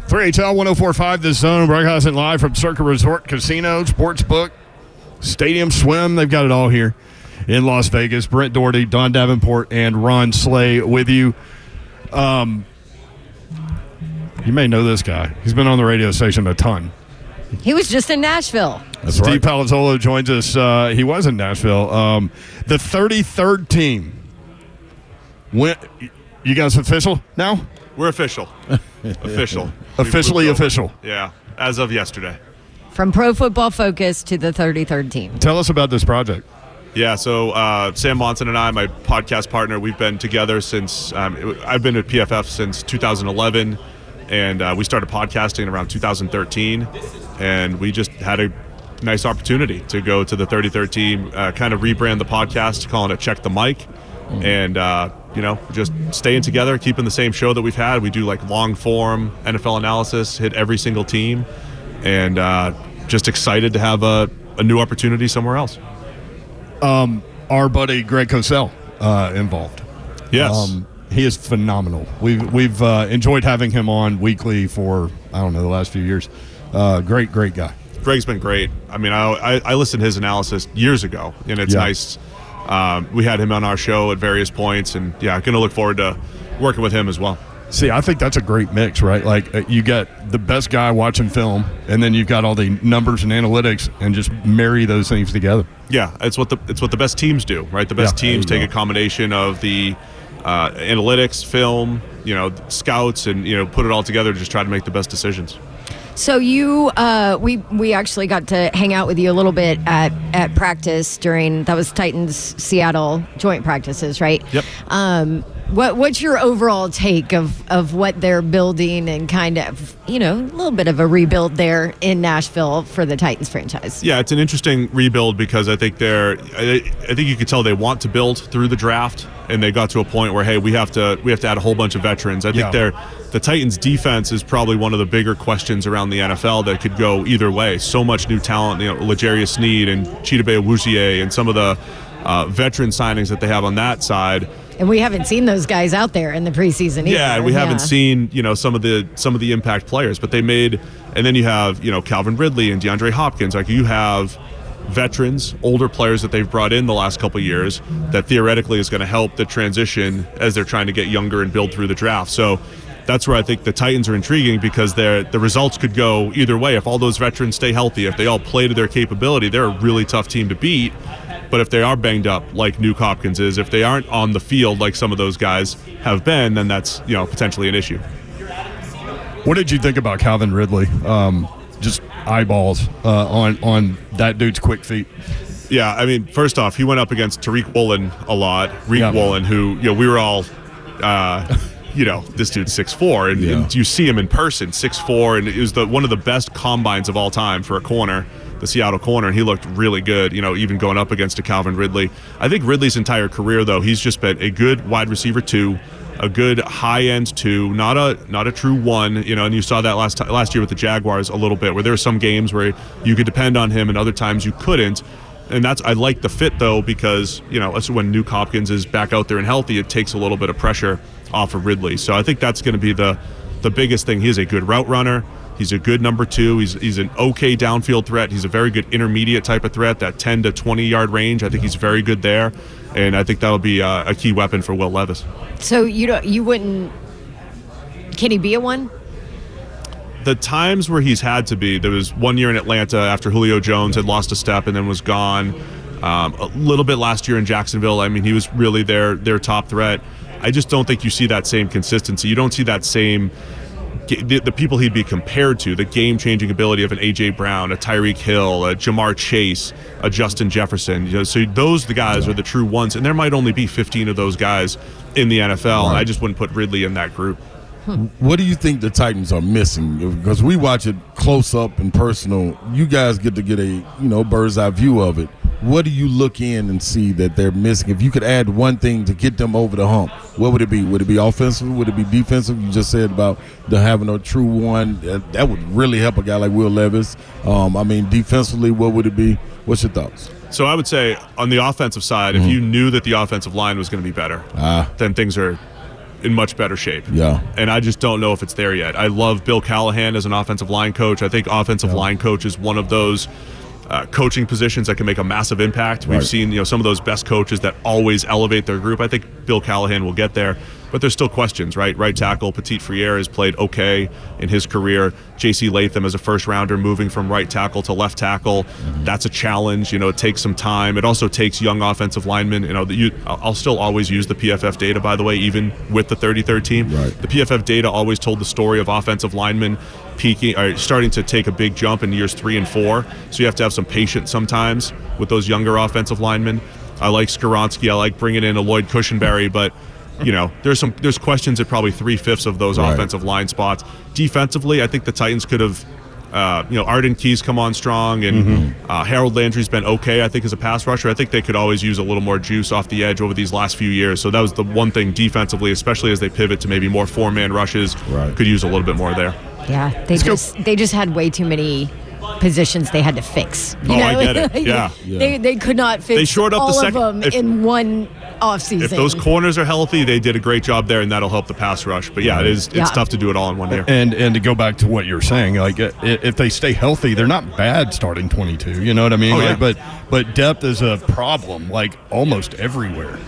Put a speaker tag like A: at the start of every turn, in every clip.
A: 3HL 104.5 The Zone, broadcasting live from Circa Resort Casino, Sportsbook, Stadium Swim. They've got it all here in Las Vegas. Brent Doherty, Don Davenport, and Ron Slay with you. You may know this guy. He's been on the radio station a ton.
B: He was just in Nashville.
A: That's Steve right. Palazzolo joins us. He was in Nashville. The 33rd team. You guys official now?
C: We're official. Official.
A: Officially official.
C: Yeah, as of yesterday.
B: From Pro Football Focus to the 33rd team.
A: Tell us about this project.
C: Yeah, so Sam Monson and I, my podcast partner, we've been together since I've been at PFF since 2011, and we started podcasting around 2013, and we just had a nice opportunity to go to the 33rd team, kind of rebrand the podcast, calling it Check the Mic, and just staying together, keeping the same show that we've had. We do like long form NFL analysis, hit every single team, and just excited to have a new opportunity somewhere else.
A: Our buddy Greg Cosell involved.
C: Yes.
A: He is phenomenal. We've enjoyed having him on weekly for, I don't know, the last few years. Great guy.
C: Greg's been great. I mean, I listened to his analysis years ago, and it's nice. We had him on our show at various points, and going to look forward to working with him as well.
A: See, I think that's a great mix, right? Like you get the best guy watching film, and then you've got all the numbers and analytics, and just marry those things together.
C: Yeah, it's what the best teams do, right? The best teams take a combination of the analytics, film, scouts, and put it all together to just try to make the best decisions.
B: So you, we actually got to hang out with you a little bit at practice that was Titans Seattle joint practices, right?
C: Yep.
B: What's your overall take of what they're building and kind of, a little bit of a rebuild there in Nashville for the Titans franchise?
C: Yeah, it's an interesting rebuild because I think I think you could tell they want to build through the draft, and they got to a point where, hey, we have to add a whole bunch of veterans. I think the Titans defense is probably one of the bigger questions around the NFL that could go either way. So much new talent, L'Jarius Sneed and Chidobe Awuzie and some of the veteran signings that they have on that side.
B: And we haven't seen those guys out there in the preseason either.
C: Yeah, we haven't seen, some of the impact players, but they made, and then you have, Calvin Ridley and DeAndre Hopkins. Like, you have veterans, older players that they've brought in the last couple of years that theoretically is going to help the transition as they're trying to get younger and build through the draft. So that's where I think the Titans are intriguing, because the results could go either way. If all those veterans stay healthy, if they all play to their capability, they're a really tough team to beat. But if they are banged up like Nuke Hopkins is, if they aren't on the field like some of those guys have been, then that's potentially an issue.
A: What did you think about Calvin Ridley? Just eyeballs on that dude's quick feet.
C: Yeah, I mean, first off, he went up against Tariq Woolen a lot. Woolen, who we were all, this dude's 6'4", and you see him in person, 6'4", and it was one of the best combines of all time for a corner, the Seattle corner, and he looked really good, even going up against a Calvin Ridley. I think Ridley's entire career, though, he's just been a good wide receiver 2, a good high-end 2, not a true 1, and you saw that last year with the Jaguars a little bit, where there were some games where you could depend on him and other times you couldn't. And I like the fit, though, because, when Nuke Hopkins is back out there and healthy, it takes a little bit of pressure off of Ridley. So I think that's going to be the biggest thing. He is a good route runner. He's a good number 2. He's an okay downfield threat. He's a very good intermediate type of threat, that 10 to 20-yard range. I think he's very good there. And I think that'll be a key weapon for Will Levis.
B: So you wouldn't – can he be a 1?
C: The times where he's had to be, there was one year in Atlanta after Julio Jones had lost a step and then was gone. A little bit last year in Jacksonville. I mean, he was really their top threat. I just don't think you see that same consistency. You don't see that same the people he'd be compared to, the game-changing ability of an A.J. Brown, a Tyreek Hill, a Jamar Chase, a Justin Jefferson. So the guys are the true ones, and there might only be 15 of those guys in the NFL, and I just wouldn't put Ridley in that group.
D: What do you think the Titans are missing? Because we watch it close up and personal. You guys get to get a bird's eye view of it. What do you look in and see that they're missing? If you could add one thing to get them over the hump, what would it be? Would it be offensive? Would it be defensive? You just said about having a true 1. That would really help a guy like Will Levis. Defensively, what would it be? What's your thoughts?
C: So I would say on the offensive side, if you knew that the offensive line was going to be better, then things are in much better shape.
D: Yeah.
C: And I just don't know if it's there yet. I love Bill Callahan as an offensive line coach. I think offensive line coach is one of those coaching positions that can make a massive impact. We've seen, some of those best coaches that always elevate their group. I think Bill Callahan will get there, but there's still questions, right? Right tackle Petit Friere has played okay in his career. J.C. Latham as a first rounder moving from right tackle to left tackle. That's a challenge. It takes some time. It also takes young offensive linemen. I'll still always use the PFF data, by the way, even with the 33rd team.
D: Right.
C: The PFF data always told the story of offensive linemen peaking, or starting to take a big jump in years 3 and 4. So you have to have some patience sometimes with those younger offensive linemen. I like Skoronski. I like bringing in a Lloyd Cushenberry, but there's questions at probably 3/5 of those offensive line spots. Defensively, I think the Titans could have, Arden Key's come on strong, and Harold Landry's been okay, I think, as a pass rusher. I think they could always use a little more juice off the edge over these last few years. So that was the one thing defensively, especially as they pivot to maybe more 4-man rushes, could use a little bit more there.
B: Yeah, they just had way too many positions they had to fix.
C: I get it. Yeah.
B: They could not fix
C: They shored up
B: all
C: the
B: of them in one offseason.
C: If those corners are healthy, they did a great job there, and that'll help the pass rush. But it's tough to do it all in one year.
A: And to go back to what you're saying, like if they stay healthy, they're not bad starting 22. You know what I mean? But depth is a problem, like almost everywhere.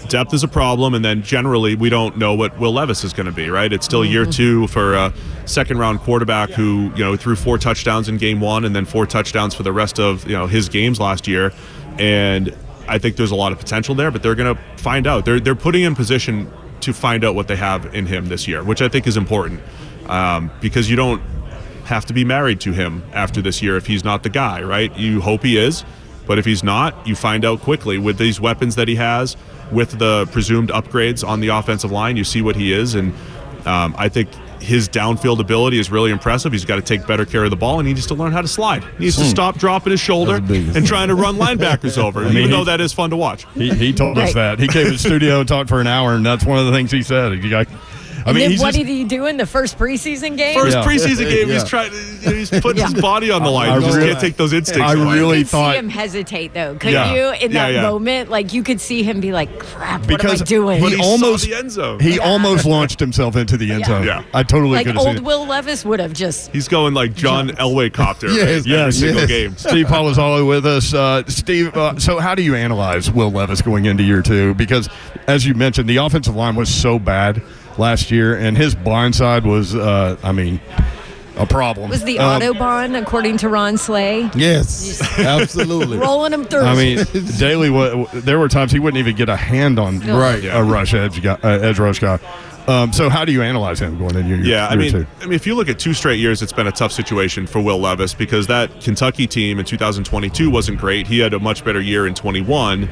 C: Depth is a problem, and then generally we don't know what Will Levis is going to be, right? It's still year 2 for a second-round quarterback who, threw 4 touchdowns in game 1 and then 4 touchdowns for the rest of, his games last year. And I think there's a lot of potential there, but they're going to find out. They're putting in position to find out what they have in him this year, which I think is important, because you don't have to be married to him after this year if he's not the guy, right? You hope he is, but if he's not, you find out quickly with these weapons that he has, with the presumed upgrades on the offensive line. You see what he is, and I think his downfield ability is really impressive. He's got to take better care of the ball, and he needs to learn how to slide. He needs to stop dropping his shoulder and trying to run linebackers over, even though that is fun to watch.
A: He told us that. He came to the studio and talked for an hour, and that's one of the things he said.
B: What did he do in the first preseason game?
C: Preseason game, he's putting his body on the line. You just can't take those instincts.
A: I really thought.
B: See him hesitate though. Couldn't you in that moment? Like you could see him be like, "Crap, what am I doing?"
C: He almost saw the end zone.
A: He almost launched himself into the end zone.
C: Yeah.
A: I totally
B: like
A: could have seen
B: old
A: it.
B: Will Levis would have just.
C: He's going like John Elway copter every single game.
A: Steve Palazzolo with us. Steve, so how do you analyze Will Levis going into year 2? Because as you mentioned, the offensive line was so bad last year, and his blind side was, a problem.
B: Was the Autobahn, according to Ron Slay?
D: Yes, absolutely.
B: Rolling him through.
A: I mean, daily, there were times he wouldn't even get a hand on a rush edge rush guy. So how do you analyze him going into year 2?
C: I mean, if you look at 2 straight years, it's been a tough situation for Will Levis, because that Kentucky team in 2022 wasn't great. He had a much better year in 21.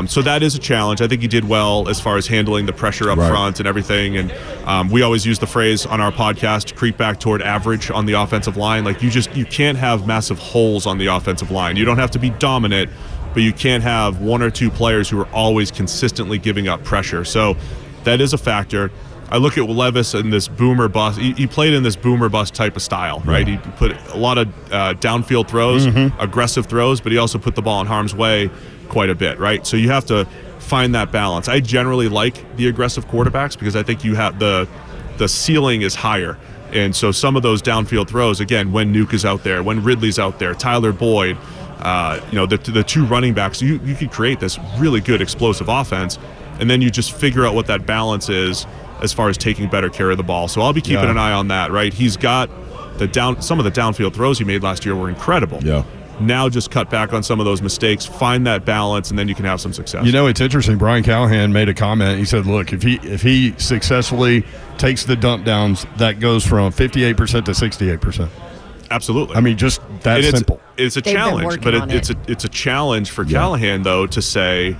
C: So that is a challenge. I think he did well as far as handling the pressure up front and everything. And we always use the phrase on our podcast, creep back toward average on the offensive line. Like you can't have massive holes on the offensive line. You don't have to be dominant, but you can't have 1 or 2 players who are always consistently giving up pressure. So that is a factor. I look at Levis in this boomer bust. He played in this boomer bust type of style, right? He put a lot of downfield throws, aggressive throws, but he also put the ball in harm's way quite a bit, right? So you have to find that balance. I generally like the aggressive quarterbacks because I think you have the ceiling is higher. And so some of those downfield throws, again, when Nuke is out there, when Ridley's out there, Tyler Boyd, the 2 running backs, you could create this really good explosive offense, and then you just figure out what that balance is as far as taking better care of the ball. So I'll be keeping an eye on that, right? He's got some of the downfield throws he made last year were incredible.
D: Yeah.
C: Now just cut back on some of those mistakes, find that balance, and then you can have some success.
A: It's interesting. Brian Callahan made a comment. He said, look, if he successfully takes the dump downs, that goes from 58% to 68%.
C: Absolutely.
A: I mean, just that simple.
C: It's a challenge, but it's a challenge for Callahan, though, to say,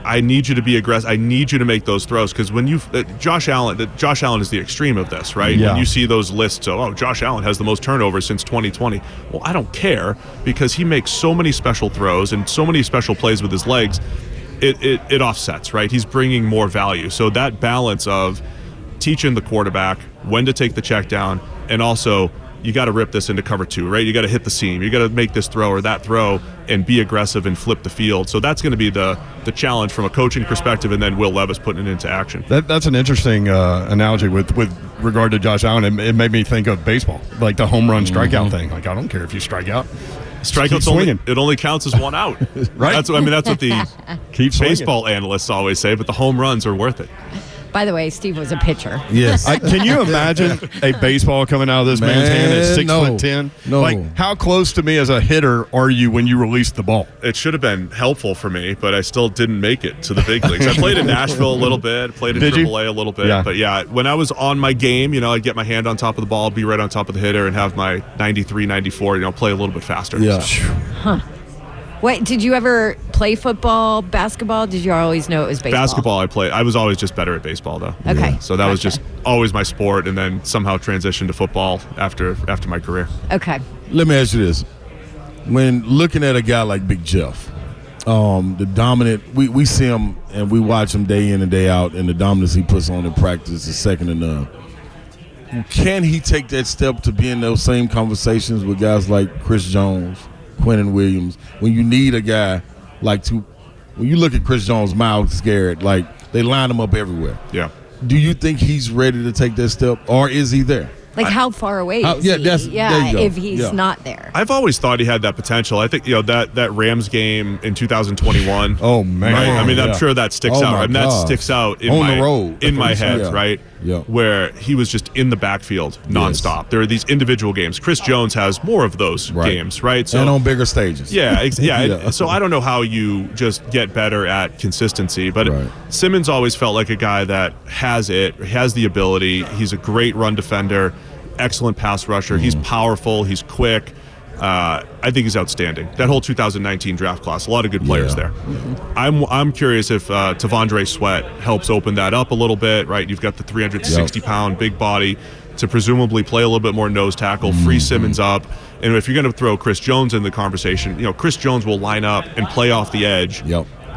C: I need you to be aggressive. I need you to make those throws, because when Josh Allen is the extreme of this, right?
A: Yeah.
C: When you see those lists of, Josh Allen has the most turnovers since 2020. Well, I don't care, because he makes so many special throws and so many special plays with his legs. It offsets, right? He's bringing more value. So that balance of teaching the quarterback when to take the check down and also you got to rip this into cover 2, right? You got to hit the seam. You got to make this throw or that throw and be aggressive and flip the field. So that's going to be the challenge from a coaching perspective, and then Will Levis putting it into action.
A: That's an interesting analogy with regard to Josh Allen. It made me think of baseball, like the home run strikeout thing. Like, I don't care if you strike out.
C: Strikeouts only counts as one out.
A: Right.
C: That's what the baseball analysts always say, but the home runs are worth it.
B: By the way, Steve was a pitcher.
D: Yes.
A: Can you imagine a baseball coming out of this man's hand at 6'10"?
D: No.
A: Like, how close to me as a hitter are you when you released the ball?
C: It should have been helpful for me, but I still didn't make it to the big leagues. I played in Nashville a little bit, played in AAA a little bit.
A: Yeah.
C: But yeah, when I was on my game, I'd get my hand on top of the ball, be right on top of the hitter, and have my 93, 94, play a little bit faster.
D: Yeah.
B: Huh. Wait, did you ever play football, basketball? Did you always know it was baseball?
C: Basketball I played. I was always just better at baseball, though.
B: Okay.
C: So that was just always my sport, and then somehow transitioned to football after my career.
B: Okay.
D: Let me ask you this. When looking at a guy like Big Jeff, the dominant, we see him and we watch him day in and day out, and the dominance he puts on in practice is second to none. Can he take that step to be in those same conversations with guys like Chris Jones, Quentin Williams, when you need a guy when you look at Chris Jones' mouth scared, like they line him up everywhere.
C: Yeah.
D: Do you think he's ready to take that step, or is he there?
B: Like, how far away is
D: yeah,
B: he?
D: there you go.
B: If he's
D: Yeah.
B: not there.
C: I've always thought he had that potential. I think that Rams game in 2021.
A: Oh, man.
C: Right? I mean, I'm
A: Yeah.
C: sure that sticks
D: Oh,
C: out.
D: my
C: I mean, that
D: gosh.
C: sticks out
D: On the road.
C: in my head,
D: Yeah.
C: right?
D: Yeah.
C: Where he was just in the backfield nonstop. There are these individual games. Chris Jones has more of those games, right?
D: So, and on bigger stages.
C: Yeah, yeah.
D: Yeah.
C: So I don't know how you just get better at consistency, but Simmons always felt like a guy that has the ability. He's a great run defender, excellent pass rusher. He's powerful. He's quick. I think he's outstanding. That whole 2019 draft class, a lot of good players there. I'm curious if Tavondre Sweat helps open that up a little bit, right? You've got the 360-pound big body to presumably play a little bit more nose tackle, free Simmons up. And if you're going to throw Chris Jones in the conversation, Chris Jones will line up and play off the edge.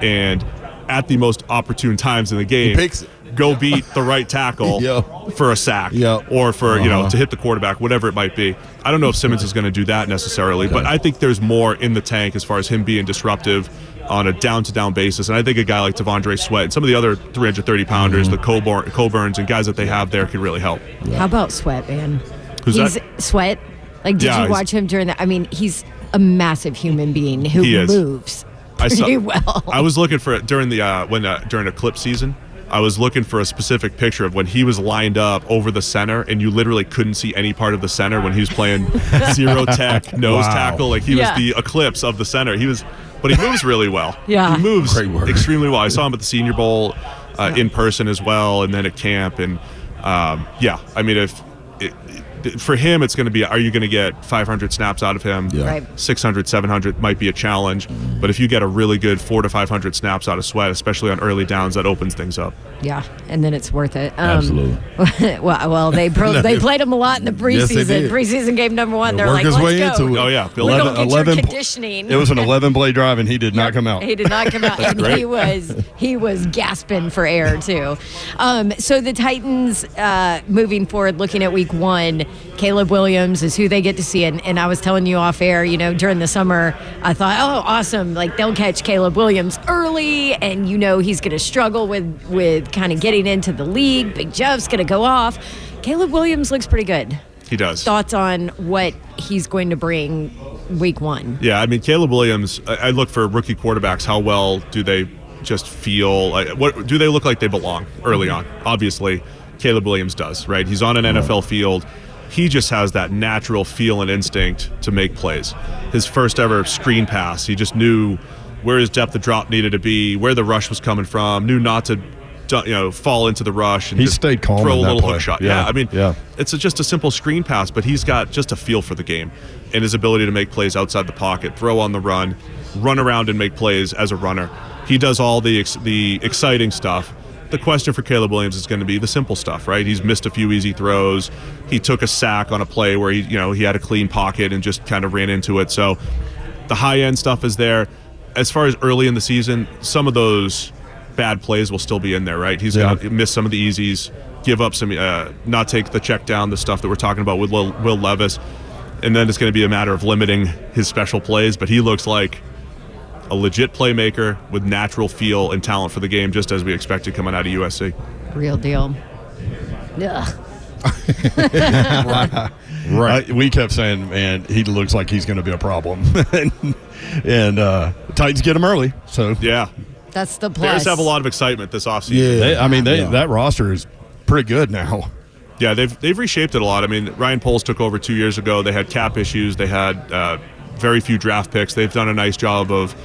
C: And at the most opportune times in the game, go beat the right tackle for a sack or for to hit the quarterback, whatever it might be. I don't know if Simmons is going to do that necessarily, but I think there's more in the tank as far as him being disruptive on a down-to-down basis. And I think a guy like Tavondre Sweat and some of the other 330-pounders, the Coburns and guys that they have there could really help.
B: How about Sweat, man?
C: Who's
B: he's
C: that?
B: Sweat. Like, did you watch him during that? I mean, he's a massive human being who moves pretty well.
C: I was looking for it during the during a clip season. I was looking for a specific picture of when he was lined up over the center, and you literally couldn't see any part of the center when he was playing zero tech nose tackle. Like he was the eclipse of the center. But he moves really well.
B: Yeah,
C: he moves extremely well. I saw him at the Senior Bowl in person as well, and then at camp. And I mean, for him, it's going to be, are you going to get 500 snaps out of him? 600, 700 might be a challenge. But if you get a really good 400 to 500 snaps out of Sweat, especially on early downs, that opens things up.
B: Yeah, and then it's worth it.
D: Absolutely.
B: well, they played him a lot in the preseason.
D: Yes,
B: preseason game number one. They're
D: work
B: like,
D: his
B: let's
D: way
B: go.
D: into it.
C: Oh, yeah.
B: We're going to get your conditioning.
A: It was an 11-play drive, and he did not come out.
B: He did not come out. And
C: great.
B: he was gasping for air, too. So the Titans, moving forward, looking at week one, Caleb Williams is who they get to see. And I was telling you off air, during the summer, I thought, oh, awesome. Like, they'll catch Caleb Williams early, and he's going to struggle with kind of getting into the league. Big Jeff's going to go off. Caleb Williams looks pretty good.
C: He does.
B: Thoughts on what he's going to bring week one?
C: Yeah, I mean, Caleb Williams, I look for rookie quarterbacks. How well do they just feel? What do they look like they belong early on? Obviously, Caleb Williams does, right? He's on an NFL field. He just has that natural feel and instinct to make plays. His first ever screen pass, he just knew where his depth of drop needed to be, where the rush was coming from, knew not to fall into the rush and
A: he
C: just
A: stayed calm
C: throw a
A: in that
C: little
A: play.
C: hook shot.
A: Yeah,
C: I mean, it's just a simple screen pass, but he's got just a feel for the game and his ability to make plays outside the pocket, throw on the run around and make plays as a runner. He does all the exciting stuff. The question for Caleb Williams is going to be the simple stuff, right? He's missed a few easy throws. He took a sack on a play where he had a clean pocket and just kind of ran into it. So the high-end stuff is there. As far as early in the season, some of those bad plays will still be in there, right? He's going to miss some of the easies. give up some, not take the check down, the stuff that we're talking about with Will Levis. And then it's going to be a matter of limiting his special plays. But he looks like a legit playmaker with natural feel and talent for the game, just as we expected coming out of USC.
B: Real deal. Ugh.
A: Right. We kept saying, man, he looks like he's going to be a problem. and Titans get him early. So
C: yeah.
B: That's the plus.
C: Bears have a lot of excitement this offseason.
A: Yeah. That roster is pretty good now.
C: Yeah, they've reshaped it a lot. I mean, Ryan Poles took over 2 years ago. They had cap issues. They had very few draft picks. They've done a nice job of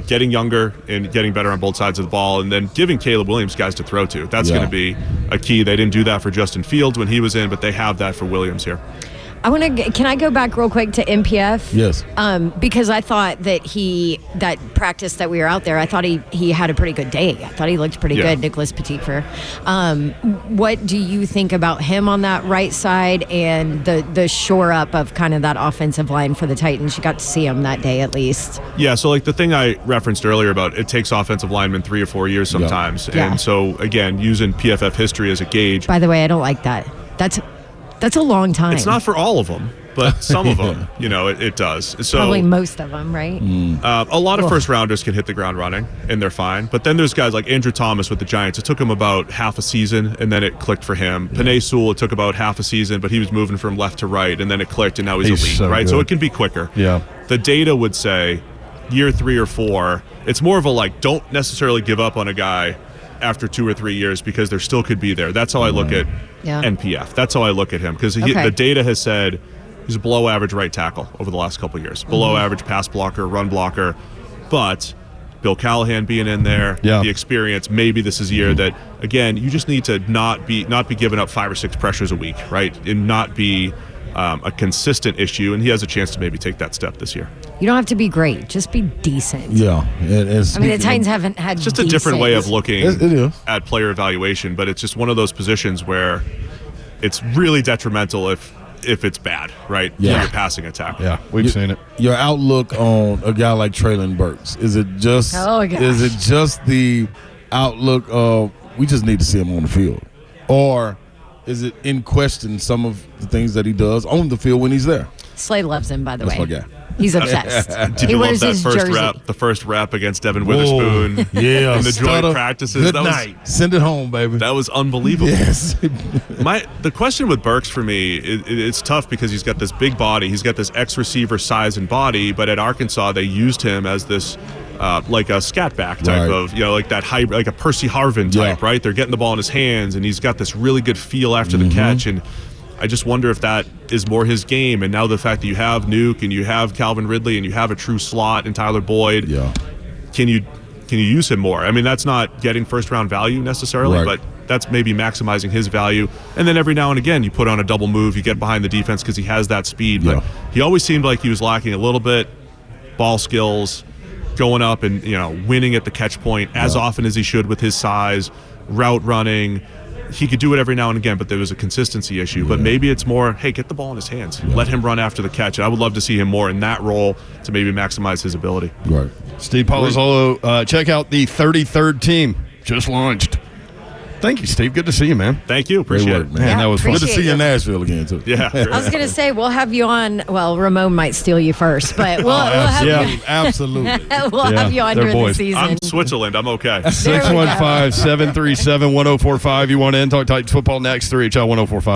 C: getting younger and getting better on both sides of the ball, and then giving Caleb Williams guys to throw to. That's going to be a key. They didn't do that for Justin Fields when he was in, but they have that for Williams here.
B: Can I go back real quick to MPF?
D: Yes.
B: Because I thought that practice that we were out there, I thought he had a pretty good day. I thought he looked pretty good, Nicholas Petitfer. What do you think about him on that right side and the shore up of kind of that offensive line for the Titans? You got to see him that day at least.
C: Yeah, so like the thing I referenced earlier about it takes offensive linemen 3 or 4 years sometimes.
B: Yeah.
C: And so, again, using PFF history as a gauge.
B: By the way, I don't like that. That's a long time.
C: It's not for all of them, but some of them, it does. So
B: probably most of them, right?
C: A lot of first rounders can hit the ground running, and they're fine. But then there's guys like Andrew Thomas with the Giants. It took him about half a season, and then it clicked for him. Penei Sewell, it took about half a season, but he was moving from left to right, and then it clicked, and now he's elite,
A: so
C: right?
A: good.
C: So it can be quicker.
A: Yeah.
C: The data would say year 3 or 4, it's more of a don't necessarily give up on a guy after 2 or 3 years because there still could be there. That's how I look at NPF. That's how I look at him because the data has said he's a below average right tackle over the last couple of years. Below average pass blocker, run blocker. But Bill Callahan being in there, the experience, maybe this is a year that, again, you just need to not be giving up 5 or 6 pressures a week, right? And not be a consistent issue. And he has a chance to maybe take that step this year.
B: You don't have to be great. Just be decent.
D: Yeah.
B: The Titans haven't had
C: just a different way of looking at player evaluation, but it's just one of those positions where it's really detrimental if it's bad, right?
D: Yeah.
C: For your passing attack.
A: Yeah, we've seen it.
D: Your outlook on a guy like Trey Burks, is it just the outlook of we just need to see him on the field? Or is it in question some of the things that he does on the field when he's there?
B: Slay loves him, by the way.
D: That's my guy.
B: He's obsessed.
C: Did
B: He
C: you love
B: wears
C: that
B: his
C: first
B: jersey.
C: rep? The first rep against Devin Witherspoon.
D: Yeah.
C: In the joint practices.
D: Good night. Send it home, baby.
C: That was unbelievable.
D: Yes.
C: The question with Burks for me, it's tough because he's got this big body. He's got this ex-receiver size and body, but at Arkansas they used him as this like a scat back type of, like that hybrid, like a Percy Harvin type, right? They're getting the ball in his hands, and he's got this really good feel after the catch, and I just wonder if that is more his game. And now the fact that you have Nuke and you have Calvin Ridley and you have a true slot in Tyler Boyd, can you use him more? I mean, that's not getting first-round value necessarily, but that's maybe maximizing his value. And then every now and again, you put on a double move, you get behind the defense because he has that speed. But he always seemed like he was lacking a little bit ball skills, going up and winning at the catch point as often as he should with his size, route running. He could do it every now and again, but there was a consistency issue. But maybe it's more, hey, get the ball in his hands. Let him run after the catch. And I would love to see him more in that role to maybe maximize his ability.
D: Right.
A: Steve Palazzolo, check out the 33rd team. Just launched. Thank you, Steve. Good to see you, man.
C: Thank you. Appreciate it.
A: Man, that was fun.
D: Good to see you in Nashville again, too.
C: Yeah.
B: I was going to say, we'll have you on. Well, Ramon might steal you first, but we'll have you.
D: Absolutely.
B: We'll have you on
A: they're
B: during the
A: boys.
B: season.
C: I'm Switzerland. I'm okay.
A: 615-737-1045. You want in? Talk Titans football next. 3HL 1045.